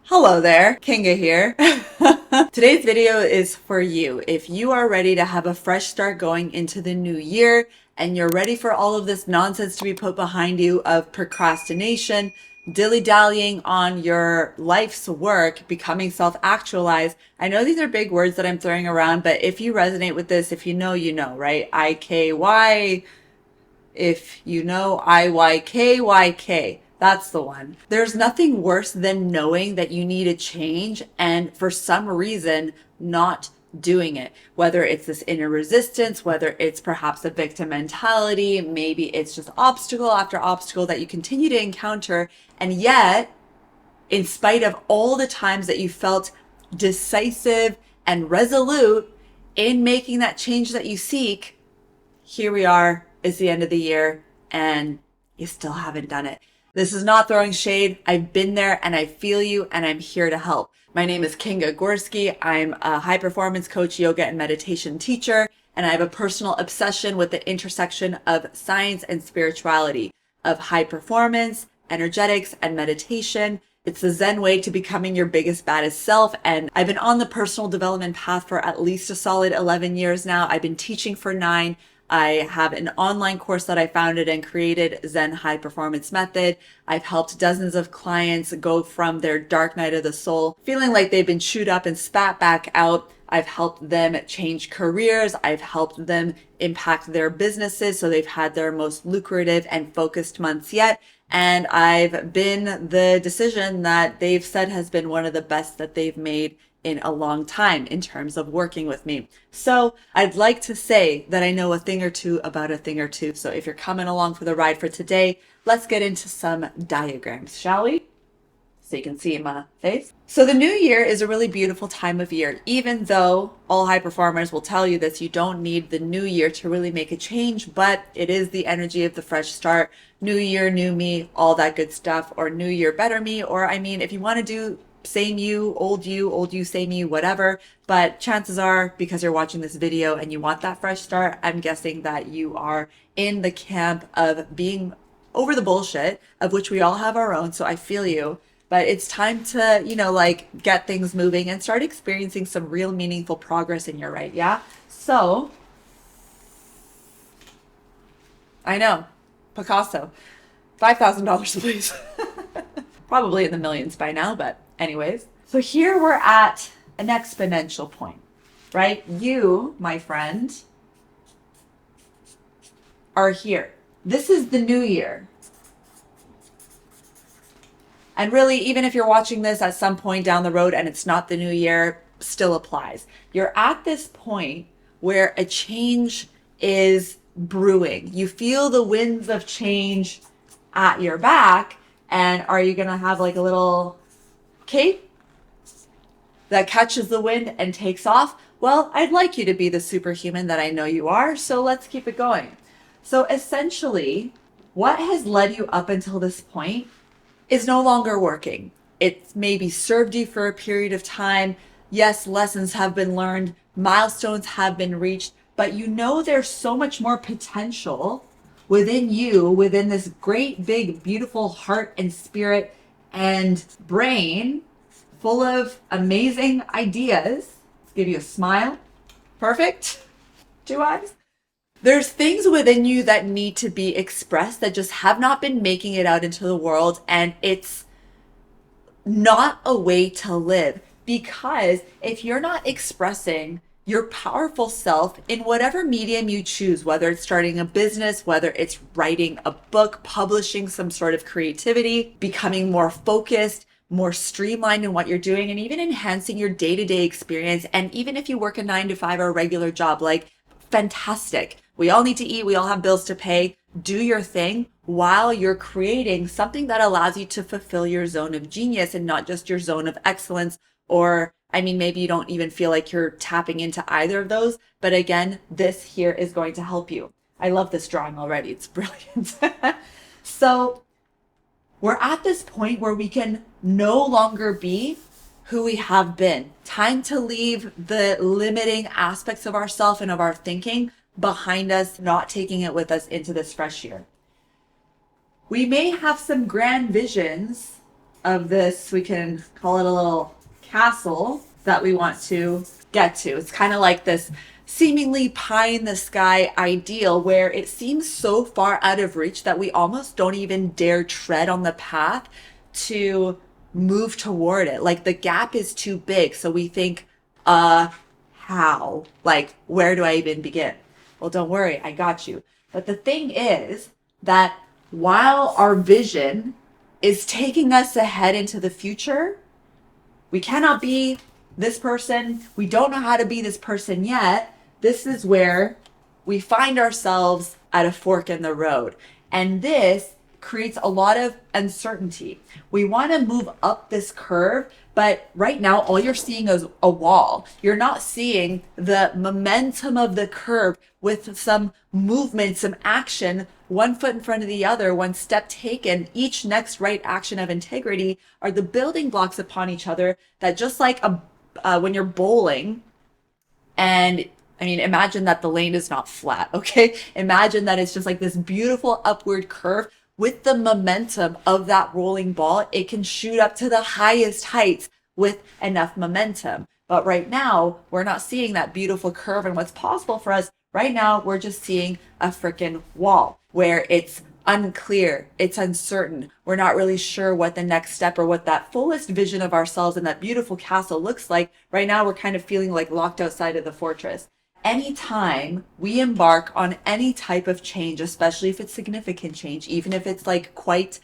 Hello there, Kinga here. Today's video is for you. If you are ready to have a fresh start going into the new year and you're ready for all of this nonsense to be put behind you of procrastination, dilly-dallying on your life's work, becoming self-actualized. I know these are big words that I'm throwing around, but if you resonate with this, if you know, you know, right? IKY. If you know IYKYK, that's the one. There's nothing worse than knowing that you need a change and for some reason not doing it. Whether it's this inner resistance, whether it's perhaps a victim mentality, maybe it's just obstacle after obstacle that you continue to encounter. And yet, in spite of all the times that you felt decisive and resolute in making that change that you seek, here we are. It's the end of the year and you still haven't done it. This is not throwing shade. I've been there and I feel you and I'm here to help. My name is Kinga Gorski. I'm a high performance coach, yoga and meditation teacher, and I have a personal obsession with the intersection of science and spirituality, of high performance, energetics, and meditation. It's the Zen way to becoming your biggest, baddest self. And I've been on the personal development path for at least a solid 11 years now. I've been teaching for 9. I have an online course that I founded and created, Zen High Performance Method. I've helped dozens of clients go from their dark night of the soul, feeling like they've been chewed up and spat back out. I've helped them change careers. I've helped them impact their businesses so they've had their most lucrative and focused months yet. And I've been the decision that they've said has been one of the best that they've made in a long time in terms of working with me. So I'd like to say that I know a thing or two about a thing or two. So if you're coming along for the ride for today, let's get into some diagrams, shall we? So you can see my face. So the new year is a really beautiful time of year. Even though all high performers will tell you this, you don't need the new year to really make a change, but it is the energy of the fresh start. New year, new me, all that good stuff, or new year, better me. Or I mean, if you want to do same you, old you, same you, whatever. But chances are, because you're watching this video and you want that fresh start, I'm guessing that you are in the camp of being over the bullshit, of which we all have our own. So I feel you. But it's time to, get things moving and start experiencing some real meaningful progress in your right. Yeah. So I know, Picasso, $5,000, please. Probably in the millions by now, but anyways. So here we're at an exponential point, right? You, my friend, are here. This is the new year. And really, even if you're watching this at some point down the road and it's not the new year, still applies. You're at this point where a change is brewing. You feel the winds of change at your back. And are you going to have like a little cape that catches the wind and takes off? Well, I'd like you to be the superhuman that I know you are. So let's keep it going. So essentially, what has led you up until this point is no longer working. It's maybe served you for a period of time. Yes, lessons have been learned, milestones have been reached, but you know there's so much more potential within you, within this great, big, beautiful heart and spirit and brain full of amazing ideas. Let's give you a smile. Perfect. 2 eyes. There's things within you that need to be expressed that just have not been making it out into the world. And it's not a way to live, because if you're not expressing your powerful self in whatever medium you choose, whether it's starting a business, whether it's writing a book, publishing some sort of creativity, becoming more focused, more streamlined in what you're doing, and even enhancing your day-to-day experience. And even if you work a 9 to 5 or a regular job, like, fantastic. We all need to eat. We all have bills to pay. Do your thing while you're creating something that allows you to fulfill your zone of genius and not just your zone of excellence. Or, I mean, maybe you don't even feel like you're tapping into either of those. But again, this here is going to help you. I love this drawing already. It's brilliant. So we're at this point where we can no longer be who we have been. Time to leave the limiting aspects of ourselves and of our thinking behind us, not taking it with us into this fresh year. We may have some grand visions of this, we can call it a little castle that we want to get to. It's kind of like this seemingly pie in the sky ideal where it seems so far out of reach that we almost don't even dare tread on the path to move toward it. Like the gap is too big. So we think, how? Like, where do I even begin? Well, don't worry, I got you. But the thing is that while our vision is taking us ahead into the future, we cannot be this person. We don't know how to be this person yet. This is where we find ourselves at a fork in the road. And this creates a lot of uncertainty. We want to move up this curve, but right now, all you're seeing is a wall. You're not seeing the momentum of the curve with some movement, some action, one foot in front of the other, one step taken. Each next right action of integrity are the building blocks upon each other that just like when you're bowling, and I mean, imagine that the lane is not flat, okay? Imagine that it's just like this beautiful upward curve. With the momentum of that rolling ball, it can shoot up to the highest heights with enough momentum. But right now, we're not seeing that beautiful curve and what's possible for us. Right now, we're just seeing a freaking wall where it's unclear, it's uncertain. We're not really sure what the next step or what that fullest vision of ourselves and that beautiful castle looks like. Right now, we're kind of feeling like locked outside of the fortress. Anytime we embark on any type of change, especially if it's significant change, even if it's like quite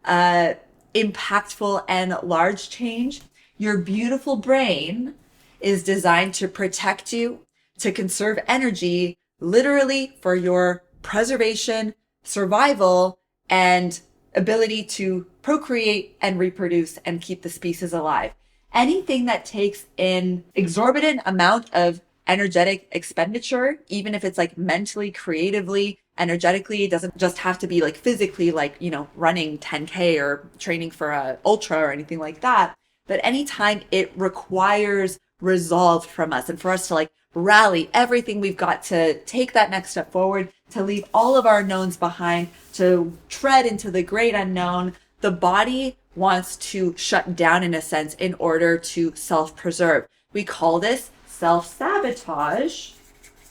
impactful and large change, your beautiful brain is designed to protect you, to conserve energy, literally for your preservation, survival, and ability to procreate and reproduce and keep the species alive. Anything that takes an exorbitant amount of energetic expenditure, even if it's like mentally, creatively, energetically, it doesn't just have to be like physically, like, you know, running 10K or training for a ultra or anything like that. But anytime it requires resolve from us and for us to like rally everything we've got to take that next step forward, to leave all of our knowns behind, to tread into the great unknown, the body wants to shut down in a sense in order to self-preserve. We call this self-sabotage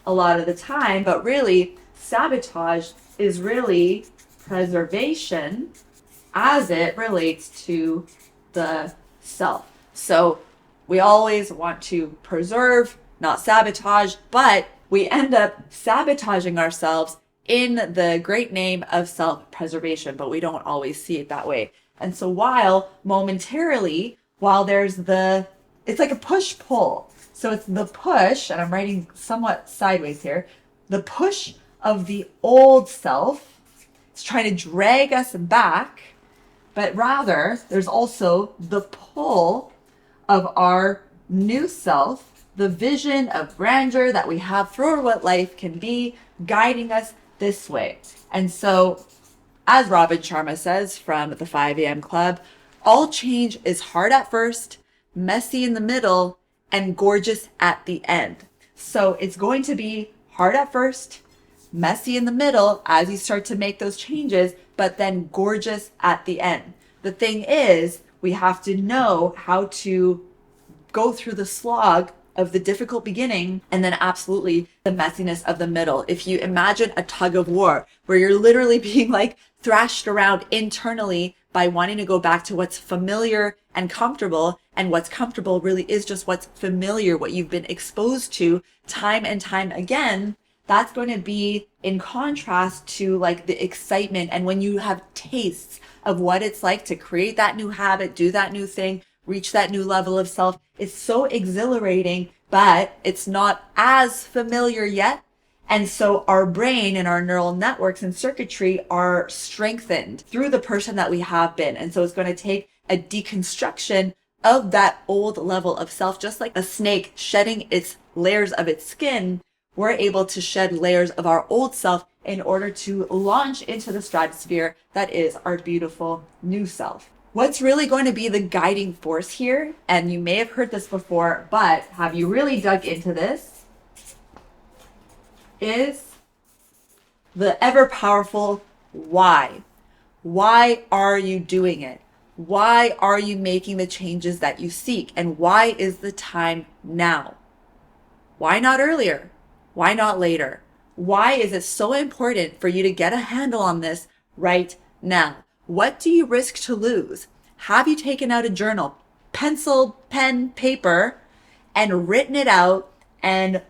a lot of the time, but really sabotage is really preservation as it relates to the self. So we always want to preserve, not sabotage, but we end up sabotaging ourselves in the great name of self-preservation, but we don't always see it that way. And so while there's it's like a push-pull. So it's the push, and I'm writing somewhat sideways here, the push of the old self. It's trying to drag us back, but rather there's also the pull of our new self, the vision of grandeur that we have for what life can be, guiding us this way. And so, as Robin Sharma says from the 5 a.m. Club, all change is hard at first, messy in the middle, and gorgeous at the end. So it's going to be hard at first, messy in the middle as you start to make those changes, but then gorgeous at the end. The thing is, we have to know how to go through the slog of the difficult beginning and then absolutely the messiness of the middle. If you imagine a tug of war where you're literally being like thrashed around internally by wanting to go back to what's familiar and comfortable, and what's comfortable really is just what's familiar, what you've been exposed to time and time again, that's going to be in contrast to like the excitement. And when you have tastes of what it's like to create that new habit, do that new thing, reach that new level of self, it's so exhilarating, but it's not as familiar yet. And so our brain and our neural networks and circuitry are strengthened through the person that we have been. And so it's going to take a deconstruction of that old level of self. Just like a snake shedding its layers of its skin, we're able to shed layers of our old self in order to launch into the stratosphere that is our beautiful new self. What's really going to be the guiding force here, and you may have heard this before, but have you really dug into this, is the ever powerful why. Why are you doing it? Why are you making the changes that you seek? And why is the time now? Why not earlier? Why not later? Why is it so important for you to get a handle on this right now? What do you risk to lose? Have you taken out a journal, pencil, pen, paper, and written it out and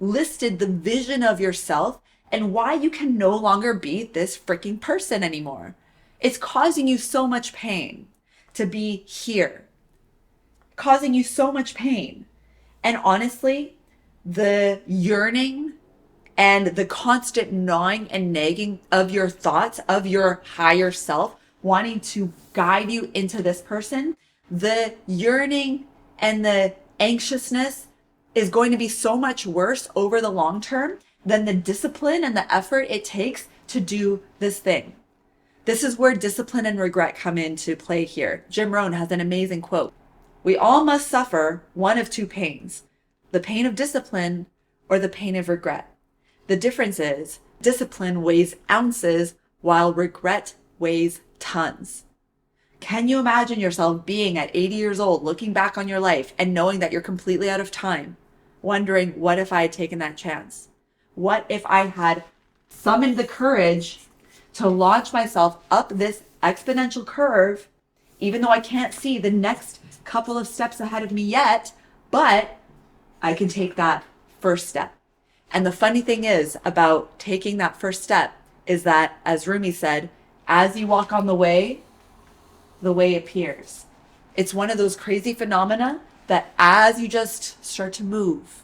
listed the vision of yourself and why you can no longer be this freaking person anymore? It's causing you so much pain to be here, causing you so much pain. And honestly, the yearning and the constant gnawing and nagging of your thoughts, of your higher self, wanting to guide you into this person, the yearning and the anxiousness is going to be so much worse over the long term than the discipline and the effort it takes to do this thing. This is where discipline and regret come into play here. Jim Rohn has an amazing quote. We all must suffer one of two pains, the pain of discipline or the pain of regret. The difference is discipline weighs ounces while regret weighs tons. Can you imagine yourself being at 80 years old, looking back on your life and knowing that you're completely out of time, wondering, what if I had taken that chance? What if I had summoned the courage to launch myself up this exponential curve, even though I can't see the next couple of steps ahead of me yet, but I can take that first step. And the funny thing is about taking that first step is that, as Rumi said, as you walk on the way appears. It's one of those crazy phenomena that as you just start to move,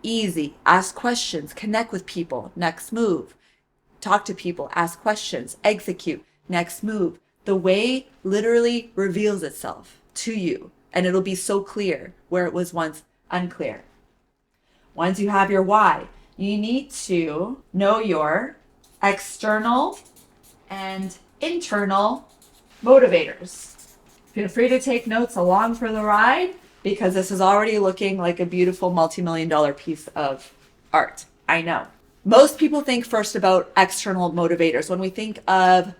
easy, ask questions, connect with people, next move, talk to people, ask questions, execute, next move, the way literally reveals itself to you. And it'll be so clear where it was once unclear. Once you have your why, you need to know your external and internal motivators. Feel free to take notes along for the ride because this is already looking like a beautiful multi-million-dollar piece of art. I know. Most people think first about external motivators. When we think of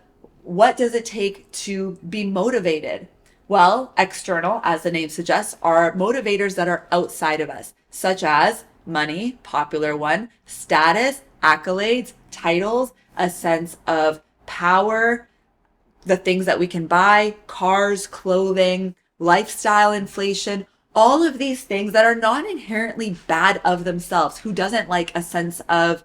what does it take to be motivated? Well, external, as the name suggests, are motivators that are outside of us, such as money, popular one, status, accolades, titles, a sense of power, the things that we can buy, cars, clothing, lifestyle inflation, all of these things that are not inherently bad of themselves. Who doesn't like a sense of,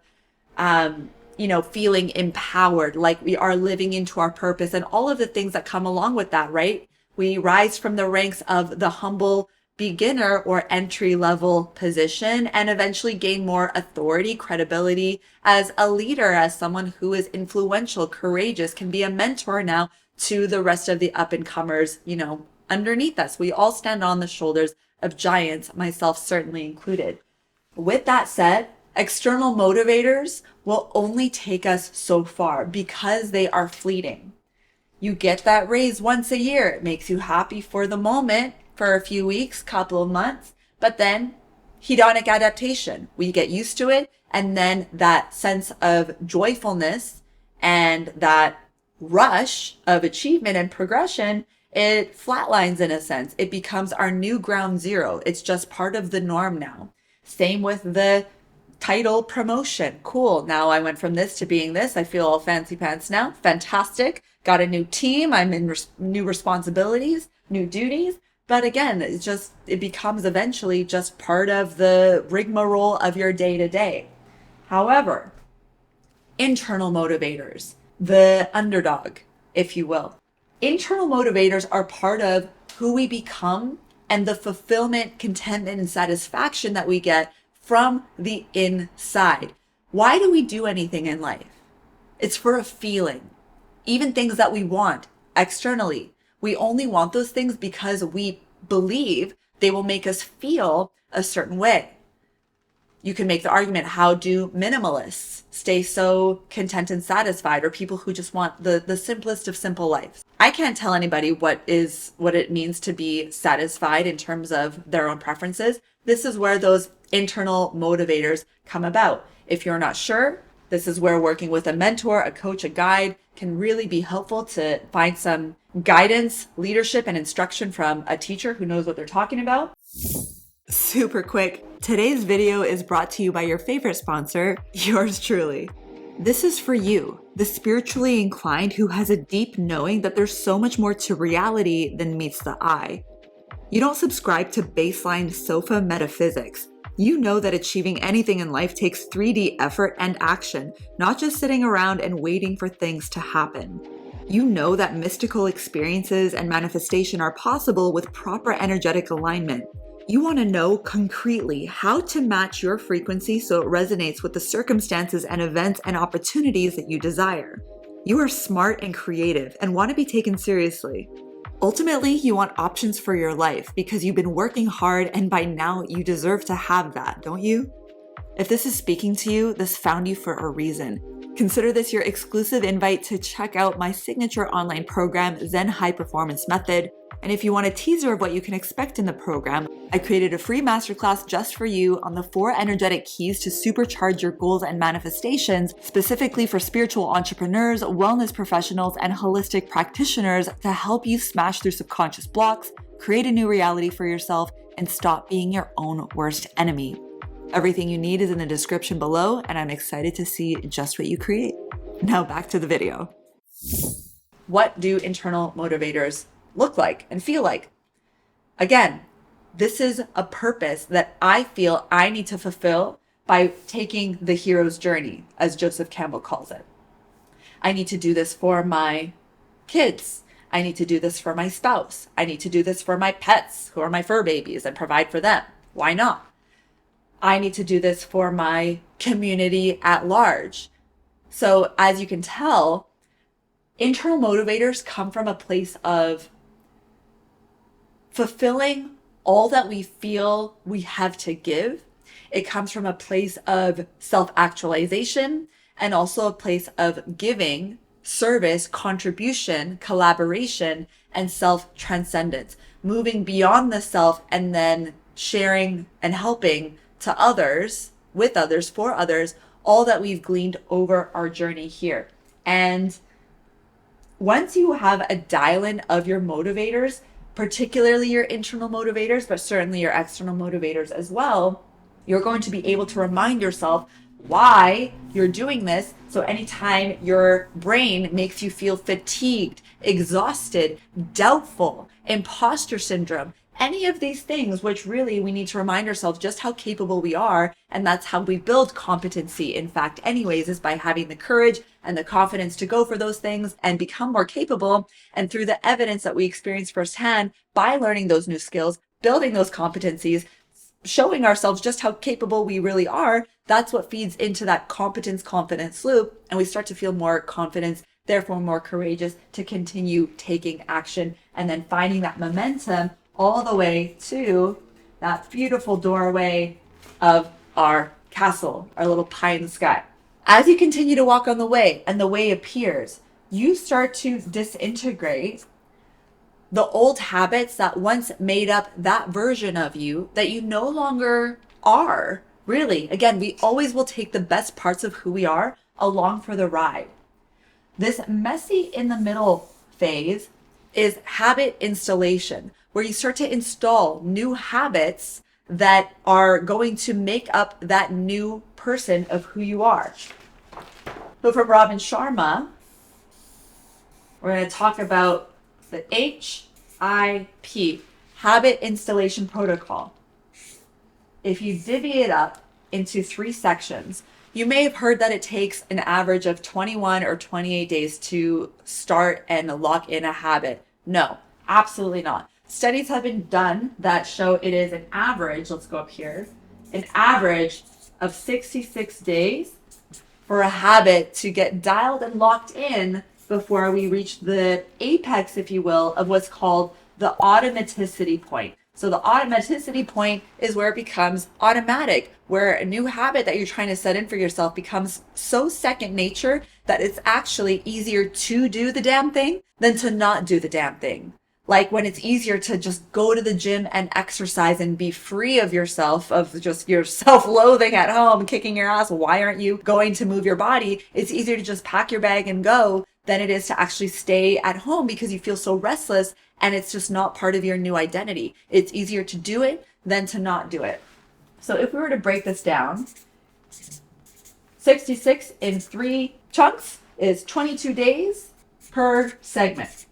feeling empowered, like we are living into our purpose and all of the things that come along with that, right? We rise from the ranks of the humble beginner or entry level position and eventually gain more authority, credibility as a leader, as someone who is influential, courageous, can be a mentor now to the rest of the up and comers, underneath us. We all stand on the shoulders of giants, myself certainly included. With that said, external motivators will only take us so far because they are fleeting. You get that raise once a year. It makes you happy for the moment, for a few weeks, couple of months, but then hedonic adaptation. We get used to it. And then that sense of joyfulness and that rush of achievement and progression, it flatlines in a sense. It becomes our new ground zero. It's just part of the norm now. Same with the title promotion. Cool. Now I went from this to being this. I feel all fancy pants now. Fantastic. Got a new team. I'm in new responsibilities, new duties. But again, it becomes eventually just part of the rigmarole of your day to day. However, internal motivators, the underdog, if you will. Internal motivators are part of who we become and the fulfillment, contentment, and satisfaction that we get from the inside. Why do we do anything in life? It's for a feeling. Even things that we want externally. We only want those things because we believe they will make us feel a certain way. You can make the argument, how do minimalists stay so content and satisfied, or people who just want the simplest of simple lives? I can't tell anybody what it means to be satisfied in terms of their own preferences. This is where those internal motivators come about. If you're not sure, This is where working with a mentor, a coach, a guide can really be helpful to find some guidance, leadership, and instruction from a teacher who knows what they're talking about. Super quick. Today's video is brought to you by your favorite sponsor, yours truly. This is for you, the spiritually inclined who has a deep knowing that there's so much more to reality than meets the eye. You don't subscribe to baseline sofa metaphysics. You know that achieving anything in life takes 3D effort and action, not just sitting around and waiting for things to happen. You know that mystical experiences and manifestation are possible with proper energetic alignment. You want to know concretely how to match your frequency so it resonates with the circumstances and events and opportunities that you desire. You are smart and creative and want to be taken seriously. Ultimately, you want options for your life because you've been working hard and by now you deserve to have that, don't you? If this is speaking to you, this found you for a reason. Consider this your exclusive invite to check out my signature online program, Zen High Performance Method. And if you want a teaser of what you can expect in the program, I created a free masterclass just for you on the 4 energetic keys to supercharge your goals and manifestations, specifically for spiritual entrepreneurs, wellness professionals, and holistic practitioners to help you smash through subconscious blocks, create a new reality for yourself, and stop being your own worst enemy. Everything you need is in the description below, and I'm excited to see just what you create. Now back to the video. What do internal motivators look like and feel like? Again, this is a purpose that I feel I need to fulfill by taking the hero's journey, as Joseph Campbell calls it. I need to do this for my kids. I need to do this for my spouse. I need to do this for my pets, who are my fur babies, and provide for them. Why not? I need to do this for my community at large. So as you can tell, internal motivators come from a place of fulfilling all that we feel we have to give. It comes from a place of self-actualization and also a place of giving, service, contribution, collaboration, and self-transcendence, moving beyond the self and then sharing and helping to others, with others, for others, all that we've gleaned over our journey here. And once you have a dial-in of your motivators, particularly your internal motivators, but certainly your external motivators as well, you're going to be able to remind yourself why you're doing this. So anytime your brain makes you feel fatigued, exhausted, doubtful, imposter syndrome, any of these things, which really we need to remind ourselves just how capable we are. And that's how we build competency, in fact, anyways, is by having the courage and the confidence to go for those things and become more capable. And through the evidence that we experience firsthand by learning those new skills, building those competencies, showing ourselves just how capable we really are, that's what feeds into that competence confidence loop. And we start to feel more confidence, therefore more courageous to continue taking action and then finding that momentum all the way to that beautiful doorway of our castle, our little pie in the sky. As you continue to walk on the way and the way appears, you start to disintegrate the old habits that once made up that version of you that you no longer are. Really, again, we always will take the best parts of who we are along for the ride. This messy in the middle phase is habit installation, where you start to install new habits that are going to make up that new person of who you are. So from Robin Sharma, we're going to talk about the HIP, Habit Installation Protocol. If you divvy it up into 3 sections, you may have heard that it takes an average of 21 or 28 days to start and lock in a habit. No, absolutely not. Studies have been done that show it is an average, let's go up here, an average of 66 days for a habit to get dialed and locked in before we reach the apex, if you will, of what's called the automaticity point. So the automaticity point is where it becomes automatic, where a new habit that you're trying to set in for yourself becomes so second nature that it's actually easier to do the damn thing than to not do the damn thing. Like when it's easier to just go to the gym and exercise and be free of yourself, of just your self-loathing at home, kicking your ass. Why aren't you going to move your body? It's easier to just pack your bag and go than it is to actually stay at home because you feel so restless and it's just not part of your new identity. It's easier to do it than to not do it. So if we were to break this down, 66 in 3 chunks is 22 days per segment.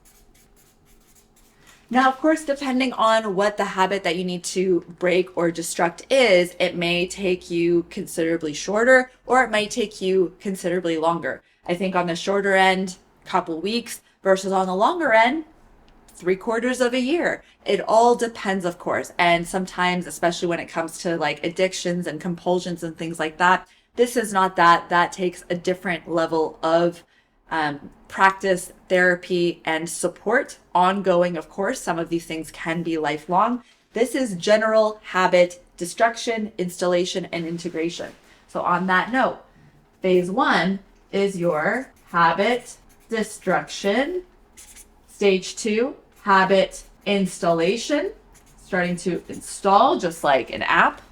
Now, of course, depending on what the habit that you need to break or destruct is, it may take you considerably shorter or it might take you considerably longer. I think on the shorter end, a couple weeks versus on the longer end, 3/4 of a year. It all depends, of course. And sometimes, especially when it comes to like addictions and compulsions and things like that, this is not that. That takes a different level of practice, therapy, and support. Ongoing, of course. Some of these things can be lifelong. This is general habit destruction, installation, and integration. So on that note, phase 1 is your habit destruction. Stage 2, habit installation, starting to install just like an app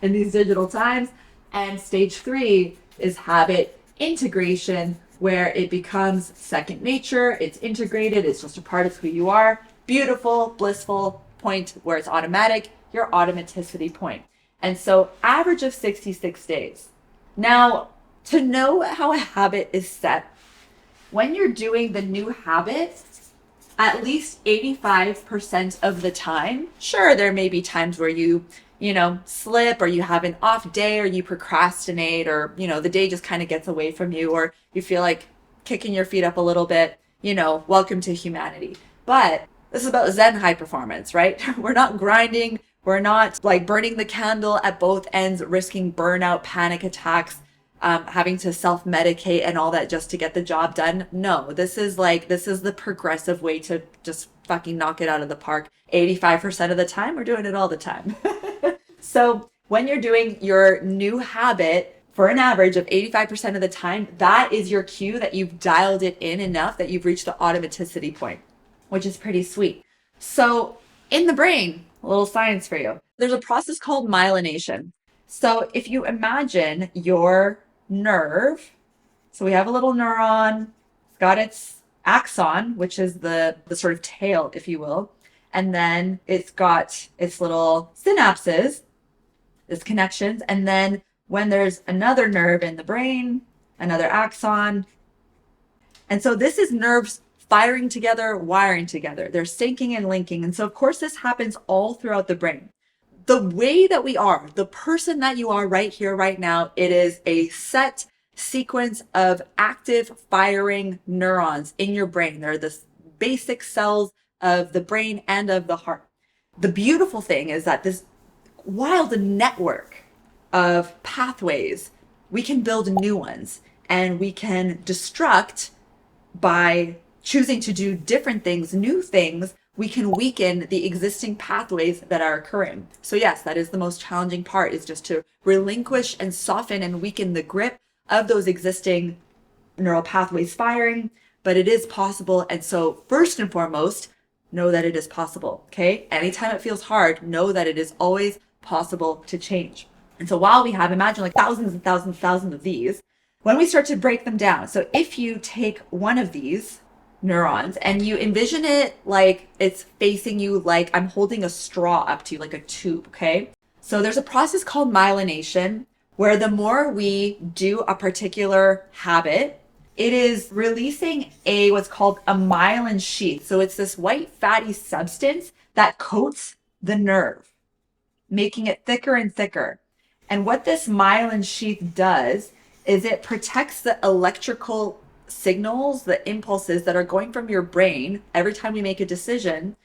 in these digital times. And stage 3 is habit integration, where it becomes second nature, it's integrated, it's just a part of who you are. Beautiful, blissful point where it's automatic, your automaticity point. And so average of 66 days. Now, to know how a habit is set, when you're doing the new habit, at least 85% of the time, sure, there may be times where you slip or you have an off day or you procrastinate or, the day just kind of gets away from you or you feel like kicking your feet up a little bit, welcome to humanity. But this is about Zen high performance, right? We're not grinding. We're not like burning the candle at both ends, risking burnout, panic attacks, having to self-medicate and all that just to get the job done. No, this is the progressive way to just fucking knock it out of the park. 85% of the time, we're doing it all the time. So when you're doing your new habit for an average of 85% of the time, that is your cue that you've dialed it in enough that you've reached the automaticity point, which is pretty sweet. So in the brain, a little science for you. There's a process called myelination. So if you imagine your nerve, so we have a little neuron, it's got its axon, which is the sort of tail, if you will. And then it's got its little synapses, its connections. And then when there's another nerve in the brain, another axon. And so this is nerves firing together, wiring together. They're syncing and linking. And so of course this happens all throughout the brain. The way that we are, the person that you are right here, right now, it is a set sequence of active firing neurons in your brain. They're the basic cells of the brain and of the heart. The beautiful thing is that this wild network of pathways, we can build new ones and we can destruct by choosing to do different things, new things. We can weaken the existing pathways that are occurring. So yes, that is the most challenging part, is just to relinquish and soften and weaken the grip of those existing neural pathways firing, but it is possible. And so first and foremost, know that it is possible, okay? Anytime it feels hard, know that it is always possible to change. And so while we have, imagine like thousands and thousands and thousands of these, when we start to break them down, so if you take one of these neurons and you envision it like it's facing you, like I'm holding a straw up to you, like a tube, okay? So there's a process called myelination where the more we do a particular habit, it is releasing what's called a myelin sheath. So it's this white fatty substance that coats the nerve, making it thicker and thicker. And what this myelin sheath does is it protects the electrical signals, the impulses that are going from your brain every time we make a decision.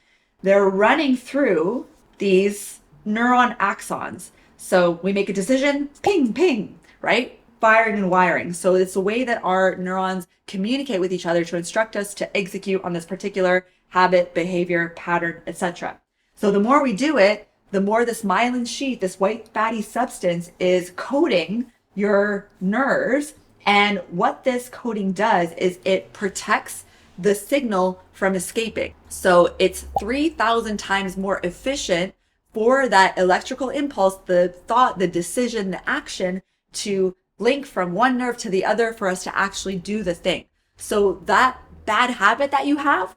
They're running through these neuron axons. So we make a decision, ping, ping, right? Firing and wiring. So it's a way that our neurons communicate with each other to instruct us to execute on this particular habit, behavior, pattern, etc. So the more we do it, the more this myelin sheath, this white fatty substance, is coating your nerves. And what this coating does is it protects the signal from escaping. So it's 3,000 times more efficient for that electrical impulse, the thought, the decision, the action to link from one nerve to the other for us to actually do the thing. So that bad habit that you have,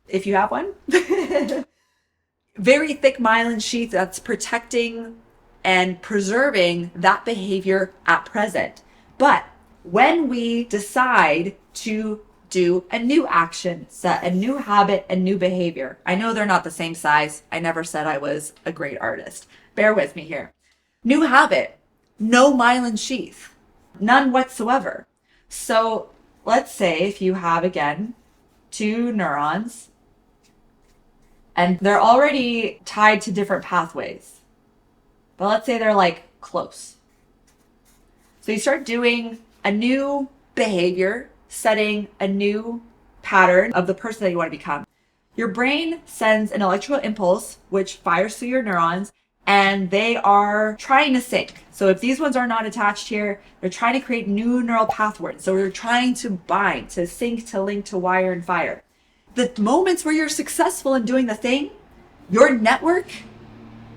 if you have one, very thick myelin sheath that's protecting and preserving that behavior at present. But when we decide to do a new action set, a new habit, a new behavior, I know they're not the same size. I never said I was a great artist. Bear with me here. New habit, no myelin sheath, none whatsoever. So let's say if you have, again, two neurons and they're already tied to different pathways, but let's say they're like close. So you start doing a new behavior, setting a new pattern of the person that you want to become. Your brain sends an electrical impulse, which fires through your neurons, and they are trying to sync. So if these ones are not attached here, they're trying to create new neural pathways. So we're trying to bind, to sync, to link, to wire and fire. The moments where you're successful in doing the thing, your network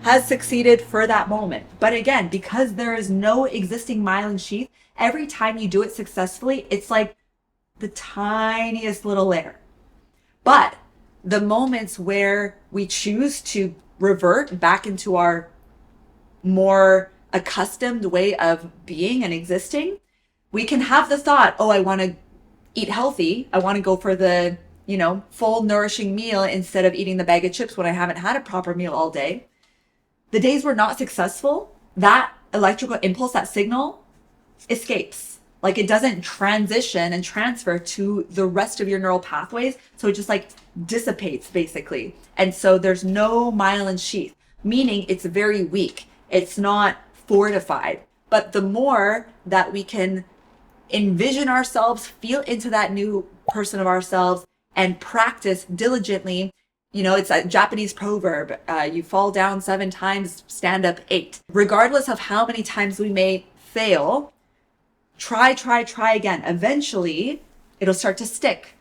has succeeded for that moment. But again, because there is no existing myelin sheath, every time you do it successfully, it's like the tiniest little layer. But the moments where we choose to revert back into our more accustomed way of being and existing, we can have the thought, oh, I want to eat healthy. I want to go for the, full nourishing meal instead of eating the bag of chips when I haven't had a proper meal all day. The days we're not successful, that electrical impulse, that signal escapes. Like it doesn't transition and transfer to the rest of your neural pathways. So it just like dissipates basically. And so there's no myelin sheath, meaning it's very weak. It's not fortified. But the more that we can envision ourselves, feel into that new person of ourselves and practice diligently, it's a Japanese proverb. You fall down 7 times, stand up 8. Regardless of how many times we may fail, try again. Eventually, it'll start to stick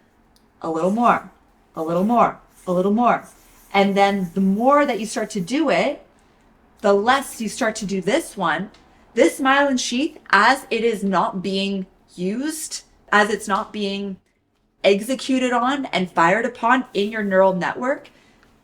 a little more, a little more, a little more. And then the more that you start to do it, the less you start to do this one. This myelin sheath, as it is not being used, as it's not being executed on and fired upon in your neural network,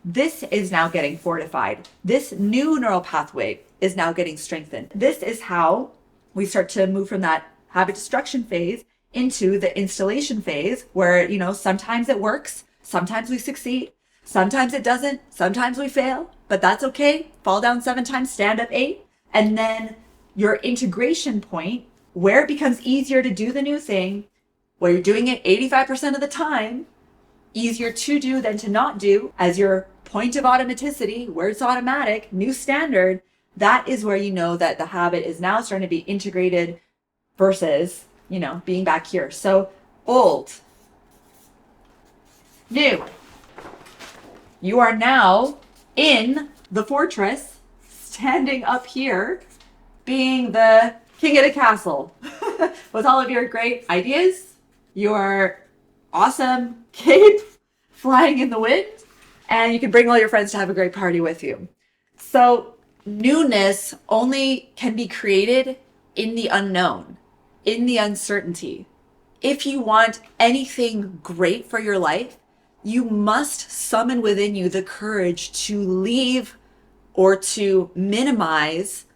this is now getting fortified. This new neural pathway is now getting strengthened. This is how we start to move from that habit destruction phase into the installation phase where, sometimes it works, sometimes we succeed, sometimes it doesn't, sometimes we fail, but that's okay. Fall down 7 times, stand up 8. And then your integration point where it becomes easier to do the new thing, where you're doing it 85% of the time, easier to do than to not do, as your point of automaticity, where it's automatic, new standard, that is where you know that the habit is now starting to be integrated versus, being back here. So old, new. You are now in the fortress, standing up here, being the king of the castle with all of your great ideas, your awesome cape flying in the wind, and you can bring all your friends to have a great party with you. So newness only can be created in the unknown, in the uncertainty. If you want anything great for your life, you must summon within you the courage to leave or to minimize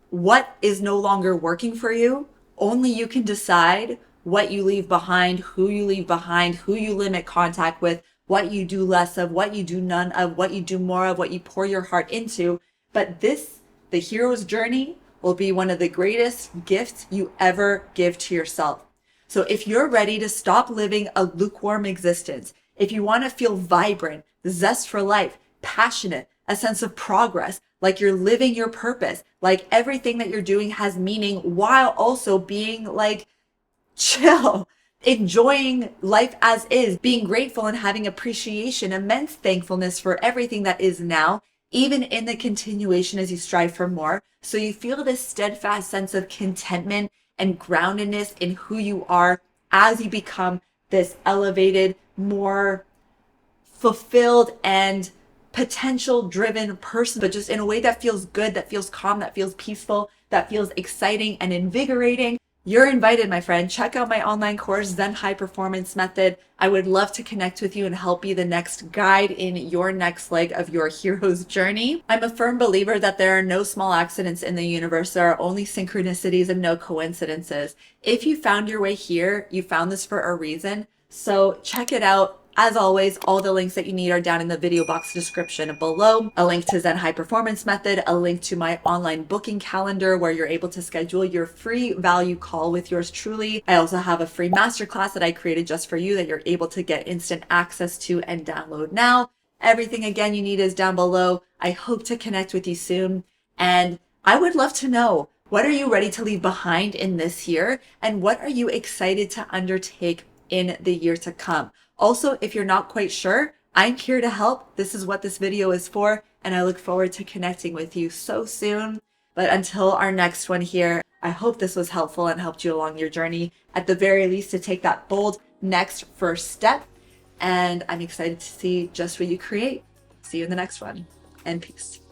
what is no longer working for you. Only you can decide what you leave behind, who you leave behind, who you limit contact with, what you do less of, what you do none of, what you do more of, what you pour your heart into. But this, the hero's journey, will be one of the greatest gifts you ever give to yourself. So if you're ready to stop living a lukewarm existence, if you want to feel vibrant, zest for life, passionate, a sense of progress, like you're living your purpose, like everything that you're doing has meaning while also being like chill, enjoying life as is, being grateful and having appreciation, immense thankfulness for everything that is now, even in the continuation as you strive for more. So you feel this steadfast sense of contentment and groundedness in who you are as you become this elevated, more fulfilled and potential driven person, but just in a way that feels good, that feels calm, that feels peaceful, that feels exciting and invigorating, you're invited, my friend. Check out my online course, Zen High Performance Method. I would love to connect with you and help be the next guide in your next leg of your hero's journey. I'm a firm believer that there are no small accidents in the universe. There are only synchronicities and no coincidences. If you found your way here, you found this for a reason. So check it out. As always, all the links that you need are down in the video box description below. A link to Zen High Performance Method, a link to my online booking calendar where you're able to schedule your free value call with yours truly. I also have a free masterclass that I created just for you that you're able to get instant access to and download now. Everything again you need is down below. I hope to connect with you soon. And I would love to know, what are you ready to leave behind in this year? And what are you excited to undertake in the year to come? Also, if you're not quite sure, I'm here to help. This is what this video is for, and I look forward to connecting with you so soon. But until our next one here, I hope this was helpful and helped you along your journey, at the very least to take that bold next first step. And I'm excited to see just what you create. See you in the next one, and peace.